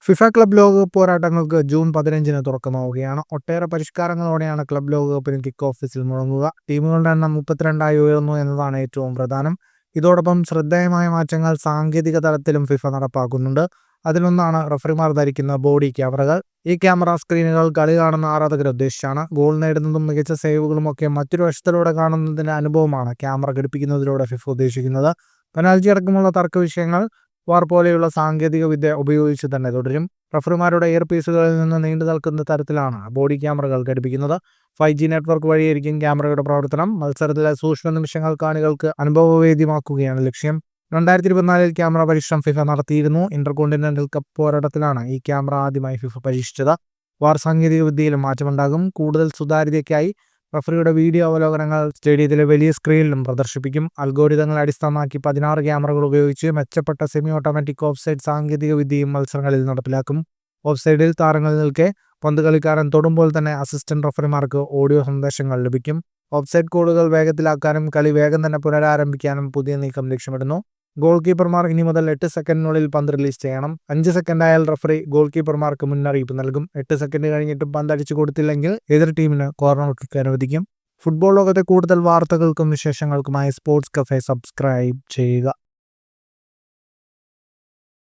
FIFA club ലോകകപ്പ് പോരാട്ടങ്ങൾക്ക് June 15-ന് തുറക്കമാവുകയാണ്. ഒട്ടേറെ പരിഷ്കാരങ്ങളോടെയാണ് ക്ലബ് ലോകകപ്പിന് കിക്ക് ഓഫീസിൽ മുഴങ്ങുക. ടീമുകളുടെ എണ്ണം 32 ഉയർന്നു എന്നതാണ് ഏറ്റവും പ്രധാനം. ഇതോടൊപ്പം ശ്രദ്ധേയമായ മാറ്റങ്ങൾ സാങ്കേതിക തലത്തിലും ഫിഫ നടപ്പാക്കുന്നുണ്ട്. അതിലൊന്നാണ് റഫറിമാർ ധരിക്കുന്ന ബോഡി ക്യാമറകൾ. ഈ ക്യാമറ സ്ക്രീനുകൾ കളി കാണുന്ന ആരാധകരെ ഉദ്ദേശിച്ചാണ്. ഗോൾ നേടുന്നതും മികച്ച സേവുകളും ഒക്കെ മറ്റൊരു വശത്തിലൂടെ കാണുന്നതിന്റെ അനുഭവമാണ് ക്യാമറ ഘടിപ്പിക്കുന്നതിലൂടെ ഫിഫ ഉദ്ദേശിക്കുന്നത്. പെനാൽറ്റി അടക്കമുള്ള തർക്ക വിഷയങ്ങൾ വാർ പോലെയുള്ള സാങ്കേതിക വിദ്യ ഉപയോഗിച്ച് തന്നെ തുടരും. റഫറിമാരുടെ ഇയർ പീസുകളിൽ നിന്ന് നീണ്ടു നിൽക്കുന്ന തരത്തിലാണ് ബോഡി ക്യാമറകൾ ഘടിപ്പിക്കുന്നത്. 5G നെറ്റ്വർക്ക് വഴിയായിരിക്കും ക്യാമറയുടെ പ്രവർത്തനം. മത്സരത്തിലെ സൂക്ഷ്മ നിമിഷങ്ങൾ കാണികൾക്ക് അനുഭവവേദ്യമാക്കുകയാണ് ലക്ഷ്യം. 2024 ക്യാമറ പരീക്ഷണം ഫിഫ നടത്തിയിരുന്നു. ഇന്റർകോണ്ടിനെന്റൽ കപ്പ് പോരാട്ടത്തിലാണ് ഈ ക്യാമറ ആദ്യമായി ഫിഫ പരീക്ഷിച്ചത്. വാർ സാങ്കേതിക വിദ്യയിലും മാറ്റമുണ്ടാകും. കൂടുതൽ സുതാര്യതയ്ക്കായി റഫറിയുടെ വീഡിയോ അവലോകനങ്ങൾ സ്റ്റേഡിയത്തിലെ വലിയ സ്ക്രീനിലും പ്രദർശിപ്പിക്കും. അൽഗോരിതങ്ങളെ അടിസ്ഥാനമാക്കി 16 ക്യാമറകൾ ഉപയോഗിച്ച് മെച്ചപ്പെട്ട സെമി ഓട്ടോമാറ്റിക് ഓഫ്സൈഡ് സാങ്കേതിക വിദ്യയും മത്സരങ്ങളിൽ നടപ്പിലാക്കും. ഓഫ്സൈഡിൽ താരങ്ങൾ നിൽക്കെ പന്ത് കളിക്കാരൻ തൊടുമ്പോൾ തന്നെ അസിസ്റ്റന്റ് റഫറിമാർക്ക് ഓഡിയോ സന്ദേശങ്ങൾ ലഭിക്കും. ഓഫ്സൈഡ് കോഡുകൾ വേഗത്തിലാക്കാനും കളി വേഗം തന്നെ പുനരാരംഭിക്കാനും പുതിയ നീക്കം ലക്ഷ്യമിടുന്നു. ഗോൾ കീപ്പർമാർ ഇനി മുതൽ 8 സെക്കൻഡിനുള്ളിൽ പന്ത് റിലീസ് ചെയ്യണം. 5 സെക്കൻഡ് ആയാൽ റഫറി ഗോൾ കീപ്പർമാർക്ക് മുന്നറിയിപ്പ് നൽകും. 8 സെക്കൻഡ് കഴിഞ്ഞിട്ടും പന്ത് അടിച്ചു കൊടുത്തില്ലെങ്കിൽ എതിർ ടീമിന് കോർണർ കിക്ക് അനുവദിക്കും. ഫുട്ബോൾ ലോകത്തെ കൂടുതൽ വാർത്തകൾക്കും വിശേഷങ്ങൾക്കുമായി സ്പോർട്സ് കഫേ സബ്സ്ക്രൈബ് ചെയ്യുക.